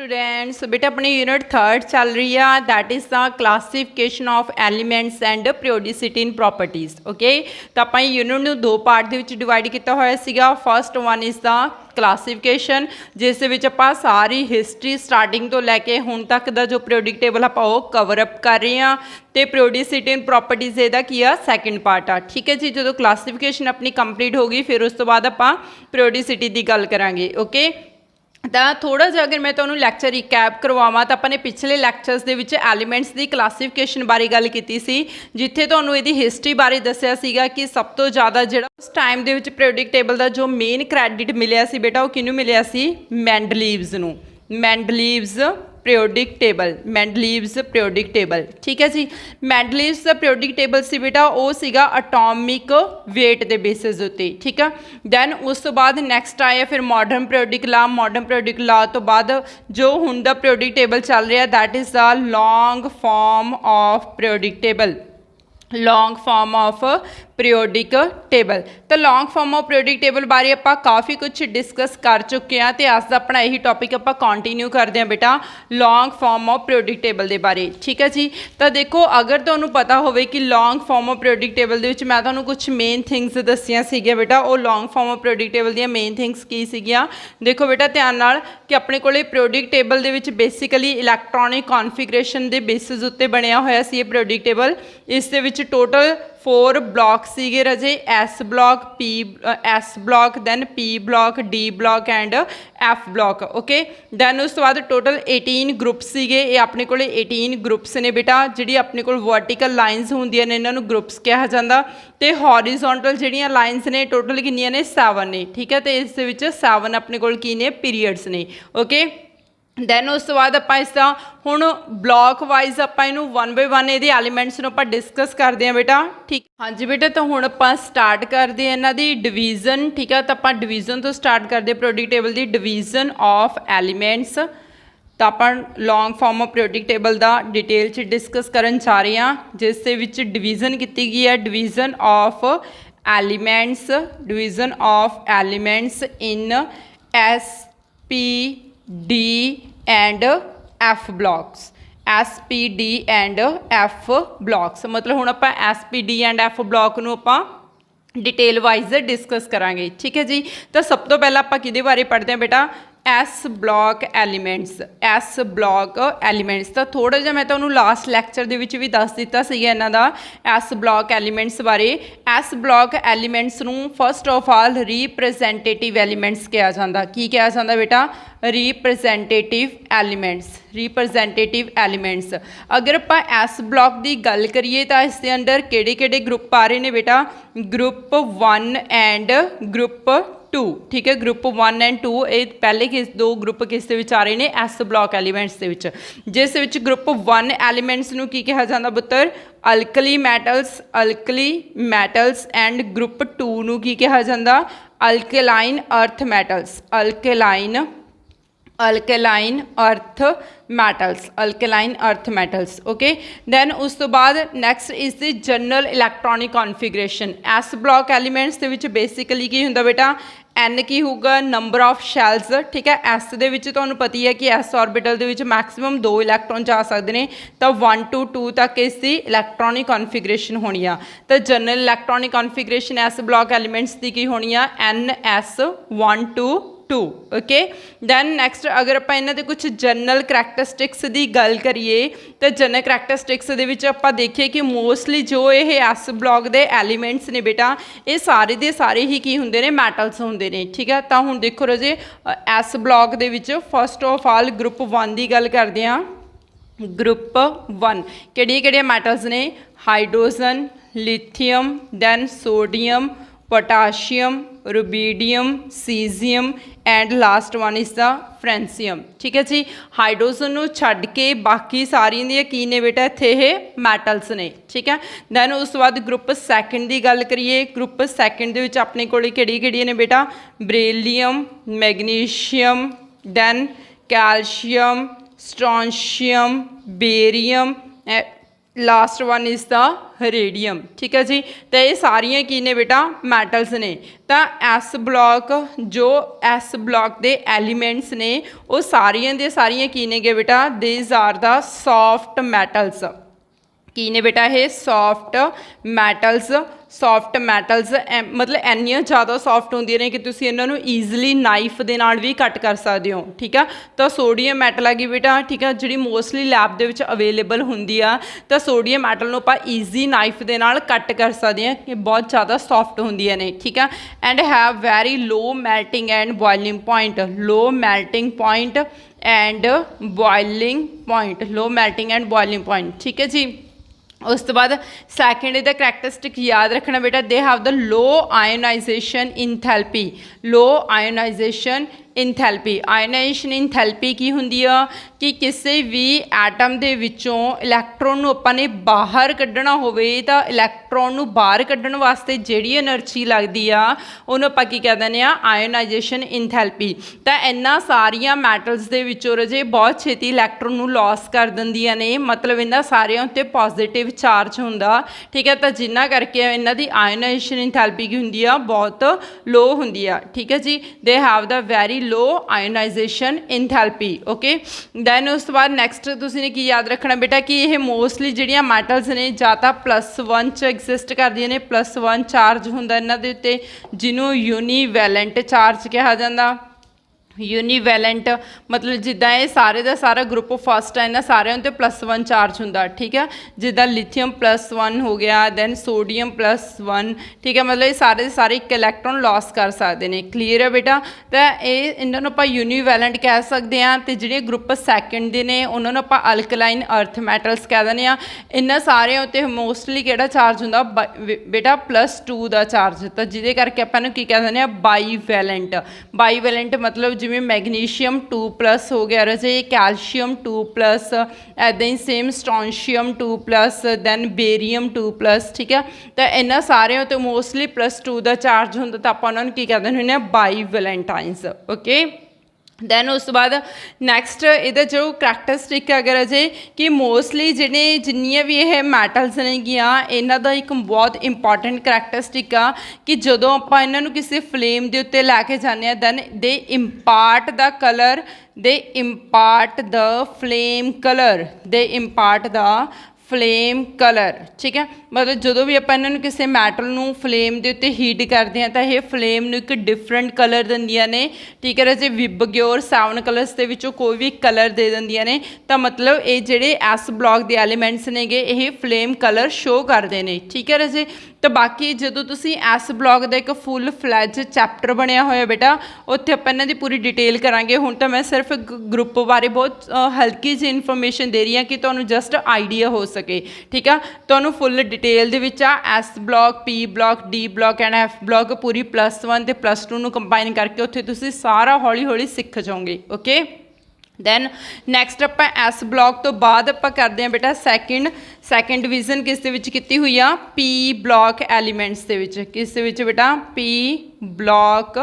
Students बेटा अपनी unit third चल रही है that is the classification of elements and periodicity in properties okay. तो आप यूनिट में दो पार्ट के डिवाइड किया होया सीगा। First one is the classification जिस आप सारी हिस्टरी स्टार्टिंग तो लैके हुण तक का जो पीरियोडिक टेबल आप कवर अप कर रहे हैं तो पीरियोडिसिटी इन प्रॉपर्टीज़ ਇਹਦਾ ਕੀ ਆ सैकेंड पार्ट आ ठीक है जी। जो क्लासिफिकेशन अपनी कंप्लीट हो गई फिर उस तो बाद आप पीरियोडिसिटी की गल करांगे ओके। तो थोड़ा जिहा अगर मैं तुहानूं लैक्चर रिकैप करवावां तो अपने पिछले लैक्चर्स दे विच एलीमेंट्स की क्लासिफिकेशन बारे गल कीती सी जिथे तुहानूं इहदी हिस्टरी बारे दस्सिया सीगा कि सब तो ज़्यादा जिहड़ा उस टाइम दे विच पीरियोडिक टेबल का जो मेन क्रैडिट मिलिया सी बेटा वो किहनूं मिलिया सी मैंडलीव्स नूं। मैंडलीव्स पीरियोडिक टेबल मैंडलीव्स पीरियोडिक टेबल ठीक है जी। मैंडलीव्स का पीरियोडिक टेबल से बेटा वो सीगा अटोमिक वेट के बेसिस उत्ते ठीक है। दैन उस तो बाद नैक्सट आया फिर modern periodic law. Modern periodic law तो बाद जो हुण दा पीरियोडिक टेबल चल रहा that is the long form of periodic table. Long form of periodic table तो long form of periodic table बारे आप काफ़ी कुछ डिस्कस कर चुके हैं तो अज का अपना यही टॉपिक आप कंटिन्यू करते हैं बेटा long form of periodic table के बारे ठीक है जी। तो देखो अगर तुहानूं पता होवे कि long form of periodic table दे विच मैं तुहानूं कुछ मेन थिंग्स दसियां सीगियां बेटा वो long form of periodic table दी मेन थिंग्स की सीगियां। देखो बेटा ध्यान नाल कि अपने कोले पीरियोडिक टेबल दे विच बेसिकली इलैक्ट्रॉनिक कॉन्फिगरेशन के बेसिस उत्ते बनिया होया सी पीरियोडिक टेबल। इस दे विच टोटल 4 ब्लॉक सीगे रजे S block P S block then P block D block and F block okay. Then उस तो बाद टोटल 18 ग्रुप सीगे ये अपने को 18 ग्रुप्स ने बेटा जी अपने को वर्टिकल लाइनस होंदियां ने इन्होंने ग्रुप्स कहा जाता तो हॉरिजोंटल जिहड़ियां लाइनस ने टोटल कितनियां ने 7 ने ठीक है। तो इस दे विच 7 अपने को की ने पीरीयड्स ने ओके। दैन उस तो बाद आप इसका हुण ब्लॉक वाइज आप इनू 1 बाय 1 ये एलीमेंट्स नूं आपां डिस्कस करते हैं बेटा ठीक हाँ जी बेटा। तो हुण आपां स्टार्ट करते हैं इन्हां दी डिवीजन ठीक है। तो आपां डिवीजन तो स्टार्ट करते पीरियोडिक टेबल की डिवीजन ऑफ एलीमेंट्स। तो आप long form of periodic table का डिटेल च डिस्कस करन जा रहे हैं जिस दे विच डिवीजन की गई है division of elements division of elements in S P D and F blocks S P D and F blocks मतलब हुण आपां S P D and F block नूं आपां डिटेल वाइज डिस्कस करांगे ठीक है जी। तो सब तो पहला आपां किहदे बारे पढ़ते हैं बेटा S block elements. S block elements तो थोड़ा जिहा मैं तुहानूं लास्ट लैक्चर दे विच भी दस दिता सीगा इन्हां दा एस ब्लॉक एलीमेंट्स बारे। एस ब्लॉक एलीमेंट्स नूं first of all representative elements कहा जाता। की कहा जाता बेटा रिप्रजेंटेटिव एलीमेंट्स। रिप्रजेंटेटिव एलीमेंट्स अगर आप एस ब्लॉक की गल करिए तो इस दे अंदर किहड़े ग्रुप आ रहे हैं बेटा ग्रुप 1 एंड ग्रुप 2 ठीक है। ग्रुप 1 एंड 2 ये पहले किस दो ग्रुप किस दे विच आ रहे हैं एस ब्लॉक एलीमेंट्स दे विच जिस विच ग्रुप 1 एलीमेंट्स नूं की कहा जाता पुत्र अल्कली मैटल्स एंड ग्रुप 2 नूं की कहा जाता alkaline earth metals. Alkaline earth metals okay. Then उस तो बाद next is the general electronic configuration. S block elements दे विच बेसिकली की हुंदा बेटा एन की होगा नंबर ऑफ शैल्स ठीक है। एस दे विच तुहानूं पता ही है कि एस ऑर्बिटल दे विच मैक्सिमम 2 इलैक्ट्रॉन जा सकते हैं तो 1 to 2 तक इसकी इलैक्ट्रॉनिक कॉन्फिगरेशन होनी आ। तो general electronic configuration S block elements की होनी आ NS1 to 2 okay. Then next अगर आप इन्हां दे कुछ जनरल करैक्टरिस्टिक्स की गल करिए तो जनरल करैक्टरिस्टिक्स दे विच आपां देखिए कि मोस्टली जो ये एस ब्लॉक के एलीमेंट्स ने बेटा ये सारे दे सारे ही की हुंदे ने मैटल्स हुंदे ने ठीक है। तो हुण देखो रजे एस ब्लॉक दे विच फस्ट ऑफ ऑल ग्रुप 1 की गल करते हैं। ग्रुप 1 किहड़ियां मैटल्स ने hydrogen lithium then sodium potassium rubidium caesium and last one is the francium ठीक है जी। हाइड्रोजन नूं छड्ड के बाकी सारियां दी की ने बेटा इत्थे ये मैटल्स ने ठीक है। दैन उस तो बाद ग्रुप सैकेंड की गल करिए ग्रुप सैकेंड दे विच अपने कोल किहड़ी ने बेटा beryllium magnesium then calcium strontium barium last one is the radium. ठीक है जी, तो ये सारियां की ने बेटा मैटल्स ने। तो एस ब्लॉक जो एस ब्लॉक के एलीमेंट्स ने वो सारियां दी सारियां की ने गे बेटा, these are the soft metals. की ने बेटा ये सॉफ्ट मैटल्स। सॉफ्ट मैटल्स मतलब ਇੰਨੀਆਂ ज़्यादा सॉफ्ट ਹੁੰਦੀਆਂ ਨੇ कि ਤੁਸੀਂ ਇਹਨਾਂ ਨੂੰ ਈਜ਼ਲੀ ਨਾਈਫ ਦੇ ਨਾਲ ਵੀ ਕੱਟ ਕਰ ਸਕਦੇ ਹੋ। ਠੀਕ ਆ, ਤਾਂ ਸੋਡੀਅਮ ਮੈਟਲ ਆ ਗਈ ਬੇਟਾ। ਠੀਕ ਆ, ਜਿਹੜੀ ਮੋਸਟਲੀ ਲੈਬ ਦੇ ਵਿੱਚ ਅਵੇਲੇਬਲ ਹੁੰਦੀ ਆ, ਤਾਂ ਸੋਡੀਅਮ ਮੈਟਲ ਨੂੰ ਆਪਾਂ ਈਜ਼ੀ ਨਾਈਫ ਦੇ ਨਾਲ ਕੱਟ ਕਰ ਸਕਦੇ ਹਾਂ ਕਿ ਬਹੁਤ ਜ਼ਿਆਦਾ ਸੌਫਟ ਹੁੰਦੀਆਂ ਨੇ। ਠੀਕ ਆ, and have very low melting and boiling point. Low melting point and boiling point, low melting and boiling point. ਠੀਕ ਹੈ ਜੀ, उस तो बाद सैकेंड इहदा करैक्टरिस्टिक याद रखना बेटा, they have the low ionisation enthalpy. Low ionisation enthalpy. Ionization enthalpy की हुंदी आ कि किसी भी एटम दे विचों इलैक्ट्रॉन नूं आपां ने बाहर कड्ढना होवे तां इलैक्ट्रॉन नूं बाहर कड्ढण वास्ते जिहड़ी एनर्जी लगदी आ उहनूं आपां की कह दिंदे आ आयोनाइजेशन इंथैल्पी। तां इन्हां सारियां मैटल्स दे विचों रजे बहुत छेती इलैक्ट्रॉन नूं लॉस कर दिंदियां ने, मतलब इन्हां सारियां उत्ते पॉजिटिव चार्ज हुंदा। ठीक है, तां जिन्हां करके इन्हां दी आयोनाइजेशन इंथैल्पी की हुंदी आ बहुत लो हुंदी आ। ठीक है जी, they have the very low ionisation enthalpy. Okay, then उस तो बाद नैक्सट तुसीं ने की याद रखना बेटा कि ये मोस्टली जिहड़ियां मैटल्स ने ਜਾਂ ਤਾਂ +1 च एग्जिस्ट करदियां ने, +1 चार्ज हुंदा इन्हां दे उत्ते, जिन्हों यूनीवैलेंट चार्ज कहा जांदा। यूनीवैलेंट मतलब जिदा ये सारे का सारा ग्रुप फस्ट है, इन्होंने सारे उत्ते +1 चार्ज होंगे। ठीक है, जिदा लिथियम +1 हो गया, दैन सोडियम +1। ठीक है, मतलब ये सारे सारे एक इलैक्ट्रॉन लॉस कर सकते हैं। क्लीयर है बेटा, तो ये इन्होंने आप यूनीवैलेंट कह सकते हैं। तो जिहड़े ग्रुप सैकेंड के ने उन्होंने आप अल्कलाइन अर्थ मैटल्स कह देने आ। इन्होंने सारे उत्ते मोस्टली किहड़ा चार्ज होंदा बेटा +2 का चार्ज, तो जिहदे करके आपां की कह देने बाईवैलेंट। बाईवैलेंट मतलब जिमें मैगनीशियम 2+ हो गया रजे, कैल्शियम 2+, ऐदा ही सेम स्ट्रॉन्शियम 2+, दैन बेरीयम 2+। ठीक है, तो इन्होंने सारे तो मोस्टली +2 का चार्ज होंगे, तो आप उन्होंने की कहते हैं बाईवैलेंट आइंस। ओके, दैन उस तो बाद नैक्सट इहदा जो करैक्टरिस्टिक अगर अजे कि मोस्टली जिहड़े जिन्नियां भी ये मैटल्स नेगियां इन्हां दा एक बहुत इंपॉर्टेंट करैक्टरिस्टिक आ कि जदों आपां इन्हां नूं किसी फ्लेम दे उत्ते लैके जाने आ, then they impart the colour, they impart the flame colour, they impart the flame colour. ठीक है, मतलब जो भी आप इन्होंने किसी मैटल नूं फ्लेम के उत्ते हीट करते हैं तो ये फ्लेम नूं एक डिफरेंट कलर दिंदियां ने। ठीक है, जे विबग्योर 7 कलर्स के विचों कोई भी कलर दे दिंदियां ने, तो मतलब ये जिहड़े एस ब्लॉक के एलीमेंट्स ने गे ये फ्लेम कलर शो करते हैं। ठीक है रजे, तो बाकी जो तुसी एस ब्लॉक का एक फुल फ्लैज चैप्टर बनया होया बेटा, उत्थे आपां इन्हां दी पूरी डिटेल करांगे। हुण तो मैं सिर्फ ग्रुप बारे बहुत हल्की जी इन्फॉर्मेशन दे रही हाँ कि तुहानूं जस्ट आइडिया हो सके। ठीक है, तुहानूं फुल डिटेल दे विच S block, P block, D block and F block पूरी +1 ते +2 नूं कंबाइन करके उत्थे तुसी सारा हौली हौली सीख जाओगे। ओके, दैन नैक्सट आप एस ब्लॉक तो बाद आप करते हैं बेटा सैकेंड डिवीजन किस दे विच कीती हुई आ, पी ब्लॉक एलीमेंट्स दे विच। किस दे विच बेटा, पी ब्लॉक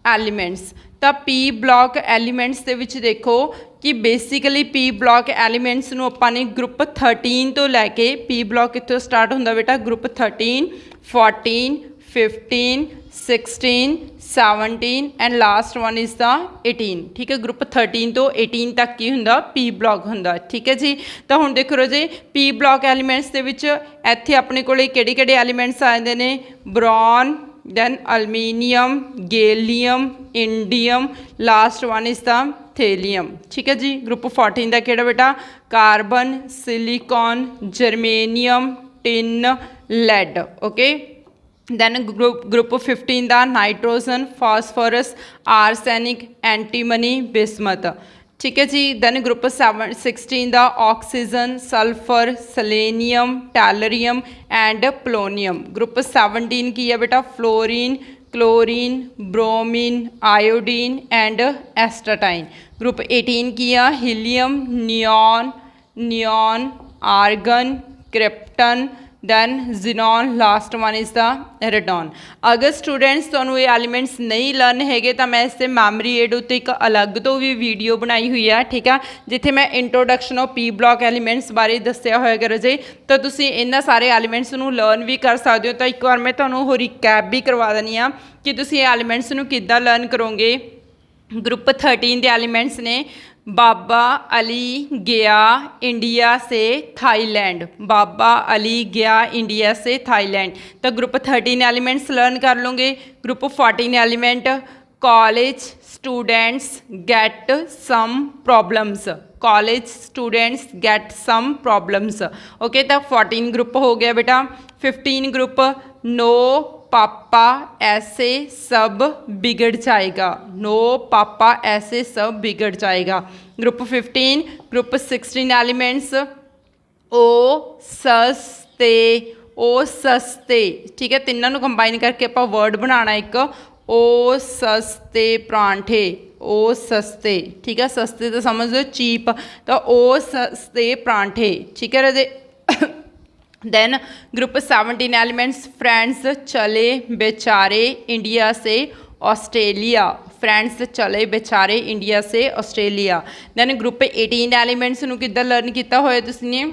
एलीमेंट्स। तो पी ब्लॉक एलीमेंट्स दे विच देखो कि बेसिकली पी ब्लॉक एलीमेंट्स नूं आपां ने ग्रुप 13 तो लैके, पी ब्लॉक कित्थों स्टार्ट हुंदा बेटा, group 13, 14, 15, 16, 17 and last one is the 18। ठीक है, ग्रुप 13 तो 18 तक की हुंदा पी ब्लॉक हुंदा। ठीक है जी, तो हुण देखो जी पी ब्लॉक एलीमेंट्स दे विच इत्थे अपने कोले किहड़े-किहड़े एलीमेंट्स आ जांदे ने, boron, then aluminium, gallium, indium, last one is the thallium. ठीक है जी, ग्रुप 14 का किहड़ा बेटा, carbon, silicon, germanium, tin, lead. Okay, then group 15 का nitrogen, phosphorus, arsenic, antimony, bismuth. ठीक है जी, दैन ग्रुप 16 का oxygen, sulphur, selenium, tellurium and polonium. Group 17 की है बेटा, fluorine, chlorine, bromine, iodine and astatine. Group 18 की है helium, neon, argon, krypton, then xenon, last one is the radon. अगर स्टूडेंट्स तुहानूं ये एलीमेंट्स नहीं लर्न है तो मैं इससे मैमरी एड उत्ते एक अलग तो भी वीडियो बनाई हुई है, ठीक है, जिथे मैं introduction of P block elements बारे दस्सिया होएगा रजे, तो तुसीं इन्हां सारे एलीमेंट्स नूं लर्न भी कर सकते हो। तो एक बार मैं तुहानूं होर रिकैप भी करवा देनी आ कि तुसीं एलीमेंट्स नूं किद्दां लर्न करोगे। ग्रुप 13 के एलिमेंट्स ने बाबा अली गया इंडिया से थाईलैंड, बाबा अली गया इंडिया से थाईलैंड, तो ग्रुप 13 एलिमेंट्स लर्न कर लोगे। Group 14 element college students get some problems, college students get some problems, okay, तो 14 ग्रुप हो गया बेटा। 15 ग्रुप नो पापा ऐसे सब बिगड़ जाएगा, नो पापा ऐसे सब बिगड़ जाएगा। ग्रुप 15, ग्रुप 16 एलिमेंट्स ओ सस्ते, ओ सस्ते, ठीक है, तिन्नों को कंबाइन करके आप वर्ड बनाना एक ओ सस्ते परांठे, ओ सस्ते, ठीक है, सस्ते तो समझ लो चीप, तो ओ सस्ते परांठे, ठीक है राजे। देन ग्रुप 17 एलिमेंट्स फ्रेंड्स चले बेचारे इंडिया से ऑस्ट्रेलिया, फ्रेंड्स चले बेचारे इंडिया से ऑस्ट्रेलिया। देन ग्रुप 18 एलिमेंट्स नूं किद्दां लर्न किया होया तुसीं,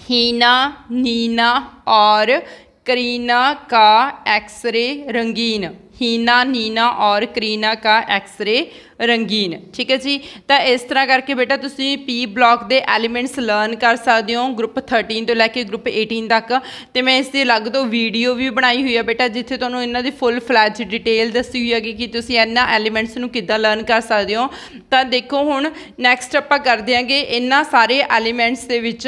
हीना नीना और करीना का एक्सरे रंगीन, हीना नीना और करीना का एक्सरे रंगीन, ठीक है जी। तो इस तरह करके बेटा तुसीं पी ब्लॉक के एलीमेंट्स लर्न कर सकते हो ग्रुप 13 तो लैके ग्रुप 18 तक। तो मैं इसकी अलग तो वीडियो भी बनाई हुई है बेटा, जिथे तुहानूं इन्हां दी फुल फ्लैज डिटेल दसी हुई है कि तुसीं इन्हां एलीमेंट्स नूं किद्दां लर्न कर सकते हो। तो देखो हुण नैक्सट आपां कर देंगे इन्हां सारे एलीमेंट्स दे विच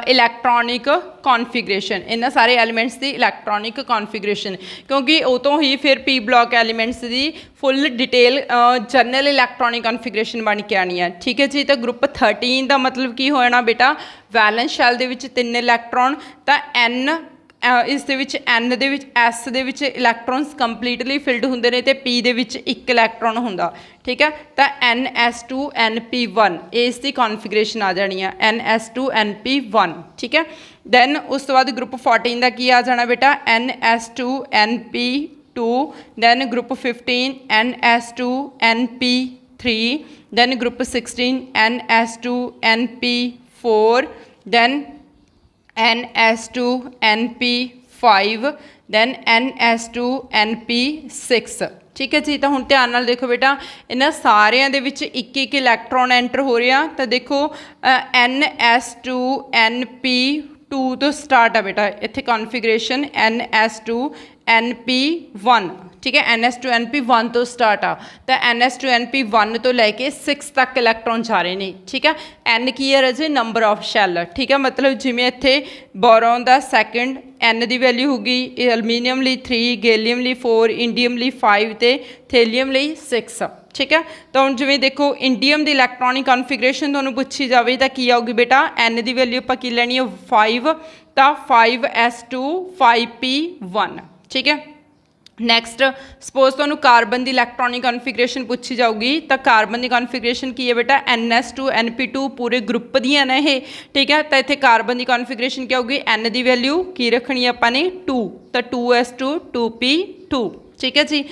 इलैक्ट्रॉनिक कॉन्फिगरेशन, इन्हां सारे एलीमेंट्स की इलैक्ट्रॉनिक कॉन्फिगरेशन, क्योंकि उतों ही फिर पी ब्लॉक एलीमेंट्स की full detail general electronic configuration बन के आनी है, ठीक है जी। तो ग्रुप 13 का मतलब की होना बेटा, वैलेंस शैल दे विच 3 इलैक्ट्रॉन, तो एन इस दे विच एन दे विच एस दे विच इलैक्ट्रॉन्स कंप्लीटली फिल्ड होंदे ने, ते पी दे विच एक इलैक्ट्रॉन होंदा, ठीक है। तो NS2NP1 इसकी कॉन्फिगरेशन आ जानी है, NS2NP1, ठीक है। दैन उस तो बाद ग्रुप 14 का की आ जाना बेटा, NS2NP2, then group 15 NS2NP3, then group 16 NS2NP4, then NS2NP5, then NS2NP6, ठीक है जी। तो हुण ध्यान नाल देखो बेटा, इन्हां सारिਆਂ ਦੇ ਵਿੱਚ एक एक इलैक्ट्रॉन एंटर हो रहा। तो देखो NS2NP2 तो स्टार्ट है बेटा, इत्थे कॉन्फिगरेशन NS2NP1, ठीक है, NS2NP1 तो स्टार्ट आ, तो NS2NP1 तो लैके 6 तक इलैक्ट्रॉन जा रहे हैं, ठीक है। N की है रजे नंबर ऑफ शैल, ठीक है, मतलब जिमें इत्थे बोरॉन का सैकेंड N की वैल्यू होगी, एलमीनीयम लिए 3, गैलीयम लिए 4, इंडियम लिए 5 तो थेलीयम लिए 6, ठीक है। तो हम जिमें देखो इंडियम की इलैक्ट्रॉनिक कॉन्फिगरेशन तुहानूं पूछी जाए तो की आऊगी बेटा, N की वैल्यू आपां की लैनी है 5, तो 5s2 5p1, ठीक है। नैक्सट सपोज तुहानूं कार्बन की इलैक्ट्रॉनिक कॉन्फिगरेशन पूछी जाऊगी, तो कार्बन की कॉन्फिगरेशन की है बेटा, NS2NP2 पूरे ग्रुप दियां ने ये, ठीक है। तो इत्थे कार्बन की कॉन्फिगरेशन क्या होगी, N की वैल्यू की रखनी आपां ने 2, तो 2s2 2p2, ठीक है जी।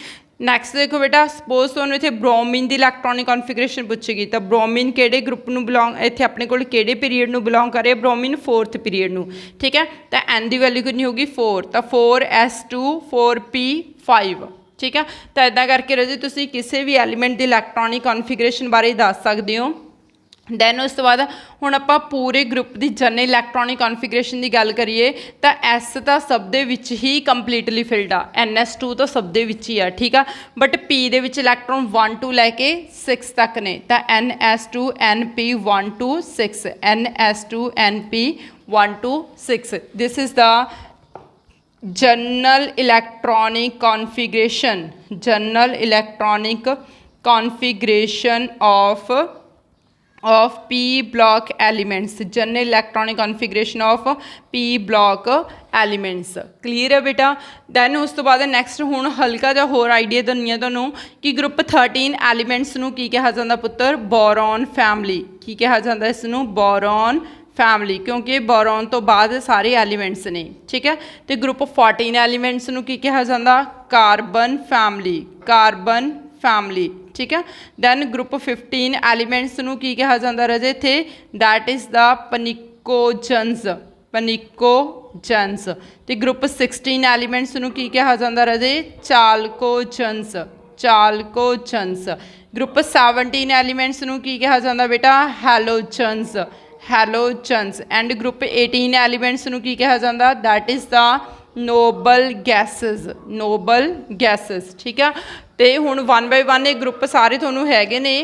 नैक्सट देखो बेटा, सपोज तुहानूं इत्थे ब्रोमीन की इलैक्ट्रॉनिक कॉन्फिगरेशन पूछेगी, तो ब्रोमीन किहड़े ग्रुप नूं बिलोंग, इत्थे अपने कोल किहड़े पीरीयड नूं बिलोंग करे, ब्रोमीन 4th पीरीयड नूं, ठीक है। तो N की वैल्यू कितनी होगी 4, तो 4s2 4p5, ठीक है। तो इदां करके रजे तुसीं किसी भी एलीमेंट की इलैक्ट्रॉनिक कॉन्फिगरेशन बारे दस सकते हो। दैन उस तो बाद हुण आपां पूरे ग्रुप की जनरल इलैक्ट्रॉनिक कॉन्फिगरेशन की गल करिए, तो एस तो सब दे विच ही कंप्लीटली फिल्ड आ, NS2 तो सब दे विच ही आ, ठीक है, but P they which electron 1 to लैके 6 तक ने, तो NS2NP1 to 6, NS2NP1 to 6, this is the general electronic configuration, general electronic configuration of P block elements, general electronic configuration of P block elements, clear है बेटा। Then उस तो बाद next हुण हल्का जिहा होर आइडिया दिंदी तुहानूं कि ग्रुप 13 एलिमेंट्स नूं की कहा जांदा पुत्तर, बोरॉन फैमिली, की कहा जांदा इसनूं, बोरॉन फैमिली, क्योंकि बोरॉन तो बाद सारे एलीमेंट्स ने, ठीक है। तो ग्रुप 14 एलीमेंट्स नूं की कहा जाता, कार्बन फैमिली, कार्बन फैमिली, ठीक है। दैन ग्रुप 15 एलीमेंट्स नूं की कहा जाता राजे इत्थे, दैट इज़ द पनिकोजन्स, पनिकोजन्स। तो ग्रुप 16 एलीमेंट्स नूं की कहा जाता राजे, चालकोजन्स, चालकोजन्स। ग्रुप 17 एलीमेंट्स नूं की कहा जाता बेटा, halogens, halogens. And group 18 elements नूं की कहा जाता, that is the noble gases, noble gases, ठीक है। तो हुण 1 बाय 1 ये ग्रुप सारे तुहानूं हैगे ने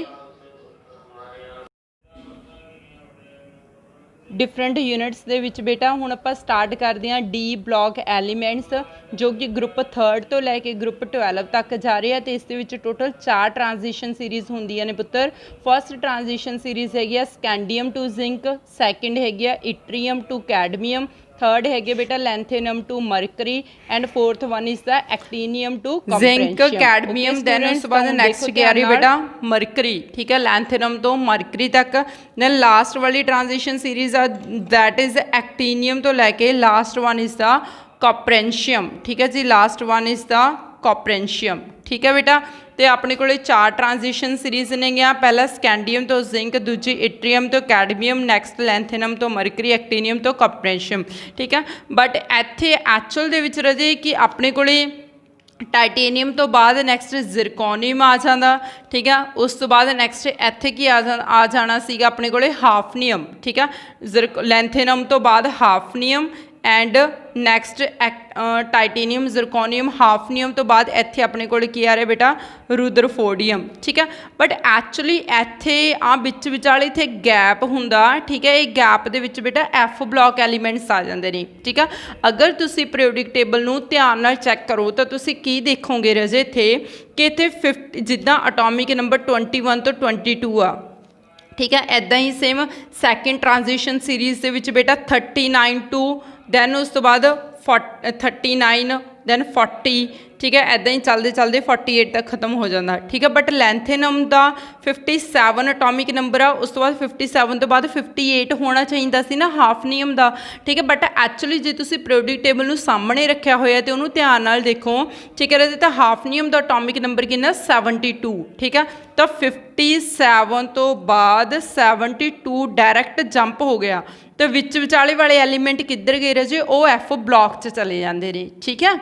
डिफरेंट यूनिट्स दे विच बेटा। हुण आपां स्टार्ट करदे हां डी ब्लॉक एलीमेंट्स, जो कि ग्रुप 3 तो लैके ग्रुप 12 तक जा रहे हैं। तो इस दे विच टोटल 4 ट्रांजिशन सीरीज़ होंदियां ने पुत्तर। फर्स्ट ट्रांजिशन सीरीज़ हैगी स्कैंडियम टू जिंक, सैकेंड हैगी इट्रीयम टू कैडमियम, थर्ड है बेटा lanthanum to mercury, and fourth one is the actinium to zinc cadmium. Then उस बाद नैक्सट क्या रही बेटा, मरकरी, ठीक है, लैंथेनम तो मरकरी तक। दैन लास्ट वाली transition series that is actinium तो लैके लास्ट वन इज द कॉपरेंशियम, ठीक है जी, लास्ट वन इज द कॉपरेंशियम, ठीक है बेटा। तो अपने को 4 ट्रांजिशन सीरीज़ ने गया, पहला स्कैंडियम तो जिंक, दूजी इट्रीयम तो कैडमियम, नैक्सट लैंथेनम तो मरकरी, एक्टीनियम तो कॉपरेंशियम, ठीक है। बट इत्थे एक्चुअल दे विच रजे कि अपने को टाइटेनियम तो बाद नैक्सट जिरकोनियम आ जाता, ठीक है। उस तो बाद नैक्सट इत्थे की आ जाना सीगा अपने को हाफनियम, ठीक है। लैंथेनम तो बाद hafnium and next titanium zirconium hafnium तो बाद इत्थे अपने को की आ रहा बेटा रुदरफोर्डियम, ठीक है। बट एक्चुअली इत्थे विच विचाले इत्थे गैप हुंदा, ठीक है। ये गैप दे विच बेटा एफ ब्लॉक एलीमेंट्स आ जाते हैं, ठीक है। अगर तुसी पीरियोडिक टेबल नूं ध्यान नाल चैक करो तो तुसी की देखोगे रजे इत्थे कि इत्थे 50 जिद्दां अटोमिक नंबर 21 तो 22 आ, ठीक है। इदां ही सेम सैकेंड ट्रांजिशन सीरीज़ दे विच बेटा 39 टू दैन उस तो बाद 39 दैन 40, ठीक है। इदां ही चलते चलते 48 तक खत्म हो जाता, ठीक है। बट लैंथेनम का 57 अटोमिक नंबर आ, उस तो बाद 57 तो बाद 58 होना चाहिए सी ना हाफनियम का, ठीक है। बट एक्चुअली जो तुम पीरियोडिक टेबल नूं सामने रखा होया तो उन्होंने ध्यान नाल देखो, ठीक है। तो हाफनियम का अटोमिक नंबर कितना 72, ठीक है। तो 57 तो बाद 72 डायरैक्ट जंप हो गया, तो विच विचाले वाले एलीमेंट किधर गए रजे, वो एफ ब्लॉक च चले जाते हैं, ठीक है।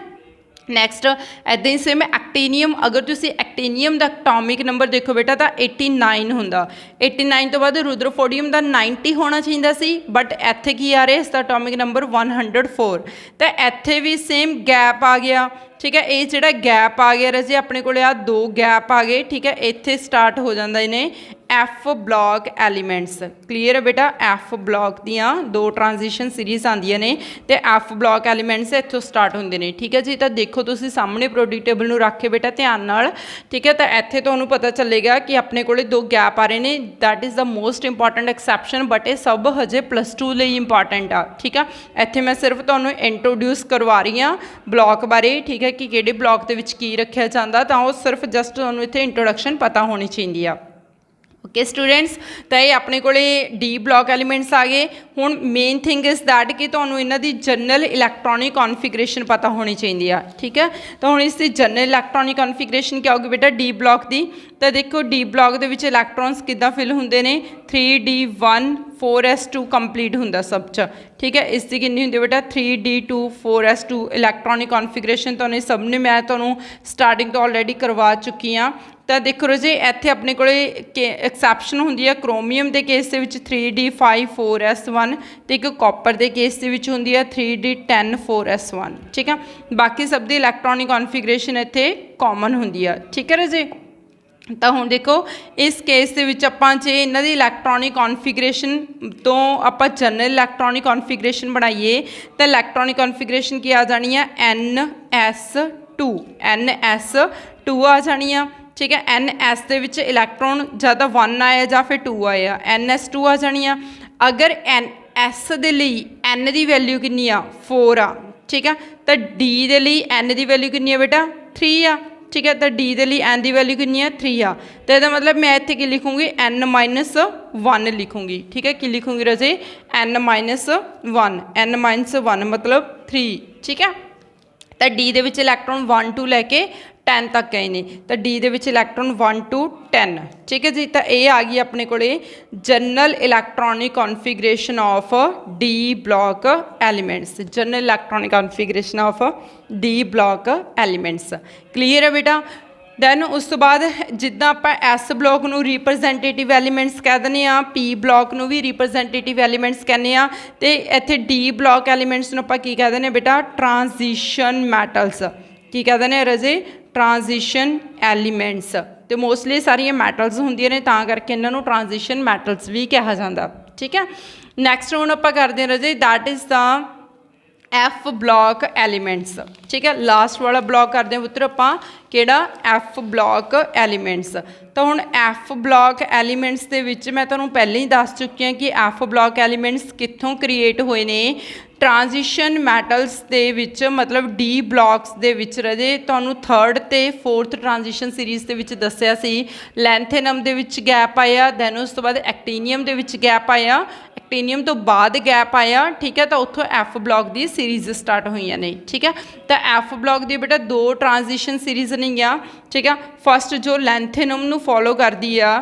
नैक्सट इदां ही सेम एक्टीनियम, अगर तुसी एक्टीनियम का अटोमिक नंबर देखो बेटा तो 89 होंदा, 89 तो बाद रुदरफोर्डियम का 90 होना चाहिए सी, बट इत्थे की आ रहा है इसका अटोमिक नंबर 104। तो इत्थे भी सेम गैप आ गया, ठीक है। ये जिहड़ा गैप आ गया रजे अपने को 2 गैप आ गए, ठीक है। इत्थे स्टार्ट हो जाता इन्हें एफ ब्लॉक एलीमेंट्स, क्लीयर है बेटा। एफ ब्लॉक दियाँ 2 ट्रांजिशन सीरीज़ आंदियां ने ते एफ ब्लॉक एलीमेंट्स इत्थों स्टार्ट होंदे ने, ठीक है जी। तो देखो तुसी सामने पीरियोडिक टेबल नूं रख के बेटा ध्यान नाल, ठीक है। तो इत्थे तुहानूं पता चलेगा कि अपने को 2 गैप आ रहे हैं, that is the most important exception, but ये सब हजे +2 ਲਈ इंपॉर्टेंट आ, ठीक है। इत्थे मैं सिर्फ तुहानूं इंट्रोड्यूस करवा रही हाँ ब्लॉक बारे, ठीक है, कि किहड़े ब्लॉक दे विच की रखिया जांदा, तां वो सिर्फ जस्ट तुहानूं इत्थे इंट्रोडक्शन पता होनी चाहिए आ। ओके स्टूडेंट्स, तो ये अपने को डी ब्लॉक एलीमेंट्स आ गए। हुण मेन थिंग इज़ दैट कि तुहानूं इन्हां दी जनरल इलैक्ट्रॉनिक कॉन्फिगरेशन पता होनी चाहिए आ, ठीक है। तो हुण इसकी जनरल इलैक्ट्रॉनिक कॉन्फिगरेशन क्या होगी बेटा डी ब्लॉक की। तो देखो डी ब्लॉक दे विच इलैक्ट्रॉन्स किद्दां फिल हुंदे ने, 3d1 4s2 कंप्लीट हुंदा सब च, ठीक है। इसकी कितनी हुंदी बेटा 3d2 4s2 इलैक्ट्रॉनिक कॉन्फिगरेशन तो सब ने मैं तुहानूं स्टार्टिंग तो ऑलरेडी करवा चुकी हाँ। तो देखो रजे इत्थे अपने को एक्सैप्शन हुंदी है क्रोमीयम के केस दे विच 3d5 4s1 तो एक कॉपर के केस दे विच हुंदी है 3d10 4s1, ठीक है। बाकी सब दी इलैक्ट्रॉनिक कॉन्फिगरेशन इत्थे कॉमन हुंदी है, ठीक है रजे। तो हुण देखो इस केस दे विच आपां जे इन्हां दी इलैक्ट्रॉनिक कॉन्फिगरेशन तो आपां जनरल इलैक्ट्रॉनिक कॉन्फिगरेशन बनाइए तो इलैक्ट्रॉनिक कॉन्फिगरेशन की आ जानी है NS2, NS2 आ जानी है, ठीक है। NS दे विच इलैक्ट्रॉन ज़्यादा 1 आया या फिर 2 आया, NS2 आ जानी है। अगर S दे लई N की वैल्यू कितनी आ 4 आ, ठीक है। तो D दे लई N की वैल्यू कितनी है बेटा 3 आ, ठीक है। तो डी के लिए एन की वैल्यू कितनी है 3 आ, तो यदा मतलब मैं इत्थे की लिखूँगी n-1 लिखूँगी, ठीक है। कि लिखूँगी रजे n-1 मतलब 3, ठीक है। तो डी दे विच इलैक्ट्रॉन 1 2 लैके 10 तक गए ने, तो D they which electron 1 to 10, ठीक है जी। तो ये आ गई अपने को general electronic configuration of D block elements, general electronic configuration of D block elements. Clear है बेटा। दैन उस तो बाद जिद्दां आपां एस ब्लॉक नूं रिप्रजेंटेटिव एलीमेंट्स कह दिंदे आ, पी ब्लॉक नूं भी रिप्रजेंटेटिव एलीमेंट्स कहने आ, ते इत्थे डी ब्लॉक एलीमेंट्स नूं आपां की कह दिंदे बेटा ट्रांजिशन मैटल्स, की कह दिंदे रजे ट्रांजिशन एलीमेंट्स। तो मोस्टली सारियां मैटल्स हुंदियां ने, तां करके इन्हां नूं ट्रांजिशन मैटल्स भी कहा जांदा, ठीक है। नैक्सट हुण आपां करदे हां रजे that is the F block elements, ठीक है। लास्ट वाला ब्लॉक करते हैं पुत्र आपां किहड़ा एफ ब्लॉक एलीमेंट्स। तो हुण एफ ब्लॉक एलीमेंट्स दे विच मैं तुहानूं पहले ही दस चुकी हैं कि एफ ब्लॉक एलीमेंट्स कित्थों क्रिएट होए ने, ट्रांजिशन मैटल्स दे विच, मतलब डी ब्लॉक्स दे विच रजे तुहानूं 3rd ते 4th ट्रांजिशन सीरीज़ दे विच दस्सिया सी लैंथेनम दे विच गैप आया, दैन उस तो बाद एक्टीनियम दे विच गैप आया, एक्टीनियम तो बाद गैप आया, ठीक है। तो उत्थों एफ ब्लॉक की सीरीज़ स्टार्ट हुई ने, ठीक है। तो एफ ब्लॉक की बेटा 2 ट्रांजिशन सीरीज़ नहीं आ, ठीक है। फस्ट जो लैंथेनम नूं फॉलो करती आ,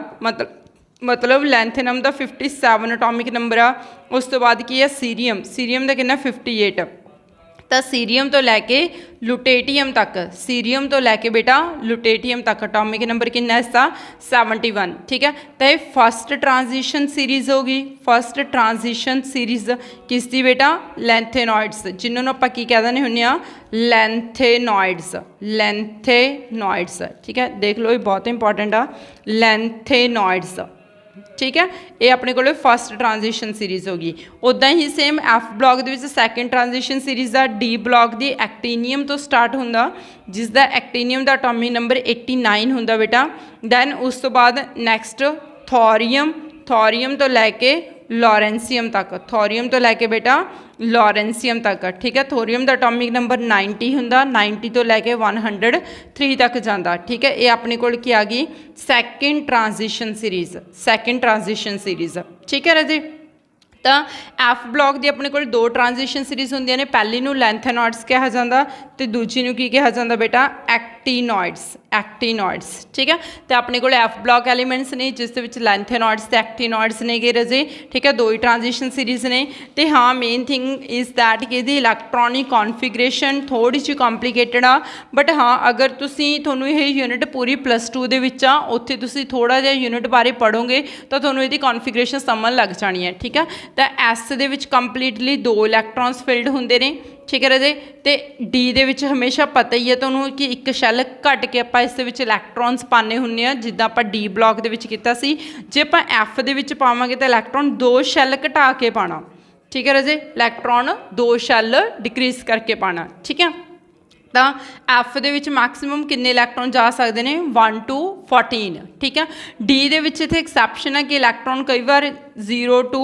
मतलब लैंथेनम का 57 एटॉमिक नंबर आ, उस तो बाद की है सीरीयम, सीरीयम का कितना 58, तो सीरीयम तो लैके लुटेटियम तक, सीरीयम तो लैके बेटा लुटेटियम तक एटॉमिक नंबर कितना इसका 71, ठीक है। तो ये फस्ट ट्रांजिशन सीरीज़ होगी, फस्ट ट्रांजिशन सीरीज़ किसकी बेटा लैंथेनॉइड्स, जिन्होंने आप की कह देने हुन्ने आ लैंथेनॉइड्स, लैंथेनॉइड्स, ठीक है। देख लो ये बहुत इंपॉर्टेंट आ लैंथेनॉइड्स, ठीक है। ये अपने को फस्ट ट्रांजिशन सीरीज़ होगी। उदा ही सेम एफ ब्लॉक के सैकेंड ट्रांजिशन सीरीज़ आ डी ब्लॉक की एक्टीनियम तो स्टार्ट होंदा, जिसका एक्टीनियम का एटॉमिक नंबर 89 होंदा बेटा। दैन उस तो बाद नैक्सट थोरियम, थोरियम तो लैके लॉरेंसियम तक, थोरियम तो लैके बेटा लॉरेंसियम तक, ठीक है। थोरियम का एटॉमिक नंबर 90 होंदा, 90 तो लैके 103 तक जाता, ठीक है। ये अपने को की आ गई second transition series, second transition series, ठीक है राजे। तो एफ ब्लॉक की अपने को 2 ट्रांजिशन सीरीज़ होंदियां ने, पहली नूं लैंथेनॉइड्स कहा जाता, तो दूजी नूं की कहा जाता बेटा एक्टीनॉइड्स, एक्टीनॉइड्स, ठीक है। तो अपने को एफ ब्लॉक एलीमेंट्स ने जिस विच लैंथेनॉइड्स ते एक्टीनॉइड्स ने गे रजे, ठीक है। 2 ही ट्रांजिशन सीरीज़ ने। तो हाँ मेन थिंग इज़ दैट कि इहदी इलैक्ट्रॉनिक कॉन्फिगरेशन थोड़ी जी कॉम्पलीकेटेड आ, बट हाँ अगर तुहानूं ये यूनिट पूरी +2 दे विच आ, उत्थे तुसीं थोड़ा जिहा यूनिट बारे पढ़ोगे तो तुहानूं इहदी कॉन्फिगरेशन समझ लग जानी है, ठीक है। तो एस दे विच कंप्लीटली 2 इलैक्ट्रॉन्स फिल्ड होंदे ने, ठीक है राजे। तो डी दे विच हमेशा पता ही है तुहानूं कि एक शैल घट के आपां इस दे विच इलैक्ट्रॉन्स पाने हुंदे आ, जिद्दां आपां डी ब्लॉक दे विच कीता सी। जे आपां एफ दे विच पावांगे तो इलैक्ट्रॉन 2 शैल घटा के पाना, ठीक है राजे, इलैक्ट्रॉन 2 शैल डिक्रीज करके पाना, ठीक है। तो एफ दे विच मैक्सीमम किन्ने इलैक्ट्रॉन जा सकते हैं 1 to 14, ठीक है। डी दे विच इत्थे एक्सैप्शन है कि इलैक्ट्रॉन कई बार 0 to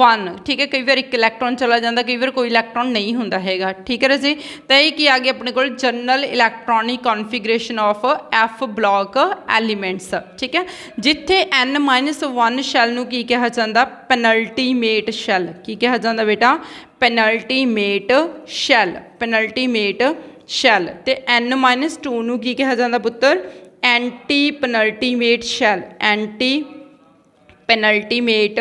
1, ठीक है, कई बार 1 इलैक्ट्रॉन चला जाता, कई बार कोई इलैक्ट्रॉन नहीं होंदा हैगा, ठीक है राजे। तो ये की आ गया अपने को general electronic configuration of F block elements, ठीक है। जिथे n-1 शैल नूं की कहा जाता पेनल्टीमेट शैल, की कहा जाता बेटा पेनल्टीमेट शैल, पेनल्टीमेट शैल। तो n-2 नूं की कहा जाता पुत्र एंटी पेनल्टीमेट शैल, एंटी पेनल्टीमेट,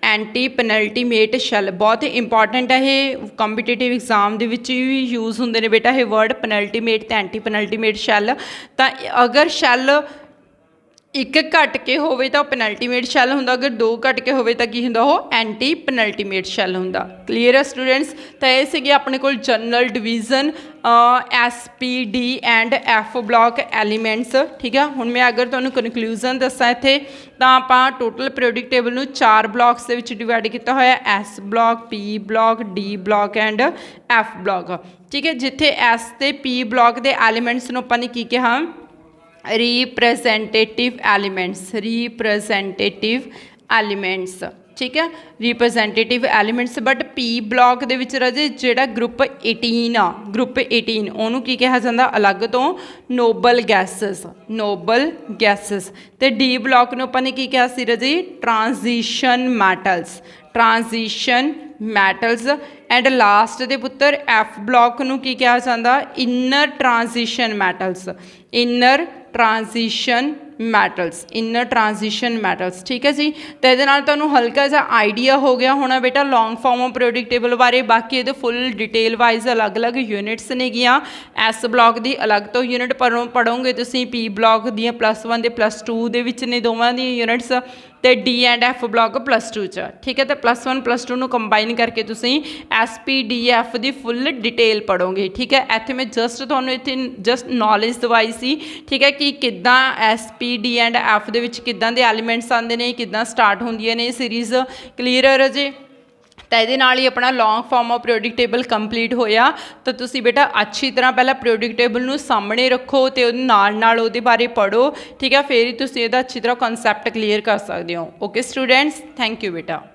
एंटी पेनल्टीमेट शैल बहुत ही इंपॉर्टेंट है, ये कंपीटेटिव एग्जाम दे विच भी यूज़ होंदे ने बेटा ये वर्ड पेनल्टीमेट ते एंटी पेनल्टीमेट शैल। तो अगर शैल एक घट के होवे तो पेनल्टीमेट शैल हुंदा, अगर 2 घट के होवे तो की हुंदा वो एंटी पेनल्टीमेट शैल हुंदा। क्लीयर है स्टूडेंट्स। तो ये सीगे अपने कोल general division SPD and F block elements, ठीक है। हुण मैं अगर तुहानूं कनक्लूजन दस्सां इत्थे तां आपां टोटल पीरियोडिक टेबल नूं 4 ब्लॉक्स दे विच डिवाइड किया होया, S block, P block, D block and F block, ठीक है। जिथे एस ते पी ब्लॉक के एलीमेंट्स नूं आपां ने की कहा रिप्रजेंटेटिव एलीमेंट्स, रिप्रजेंटेटिव एलीमेंट्स, ठीक है representative elements but p block दे विच राजे जिहड़ा ग्रुप 18 आ ग्रुप 18 ਉਹਨੂੰ ਕੀ ਕਿਹਾ ਜਾਂਦਾ ਅਲੱਗ ਤੋਂ ਨੋਬਲ ਗੈਸਸ ਤੇ ਡੀ ਬਲੌਕ ਨੂੰ ਆਪਾਂ ਨੇ ਕੀ ਕਿਹਾ ਸੀ ਰਾਜੇ ਟ੍ਰਾਂਜੀਸ਼ਨ ਮੈਟਲਸ ਐਂਡ ਲਾਸਟ ਦੇ ਪੁੱਤਰ ਐਫ ਬਲੌਕ ਨੂੰ ਕੀ ਕਿਹਾ ਜਾਂਦਾ ਇਨਰ ਟ੍ਰਾਂਜੀਸ਼ਨ ਮੈਟਲਸ ठीक है जी तो ये तुहानूं हल्का जिहा आइडिया हो गया होना बेटा long form of periodic table बारे बाकी ये फुल डिटेल वाइज अलग अलग यूनिट्स नेगियां एस ब्लॉक की अलग तो यूनिट पढ़ोगे तुसीं पी ब्लॉक दियां +1 दे +2 दे विच ने दोवां दी यूनिट्स तो डी एंड एफ ब्लॉक +2 च ठीक है तो +1 +2 नूं कंबाइन करके तुसीं SPDF की फुल डिटेल पढ़ोगे ठीक है इत्थे मैं जस्ट तुहानूं इत्थे जस्ट नॉलेज दवाई सी ठीक है कि किद्दां SP D एंड F दे विच किद्दां दे एलीमेंट्स आंदे ने किद्दां स्टार्ट होंदियां ने सीरीज़ क्लीयर है जी तो ये ही अपना long form of periodic table complete होया तो तुसी बेटा अच्छी तरह पहला पीरियोडिक टेबल नूं सामने रखो तो नाल उहदे बारे पढ़ो ठीक है फिर ही तुसी इहदा अच्छी तरह कॉन्सैप्ट क्लीयर कर सकते हो ओके स्टूडेंट्स थैंक यू बेटा।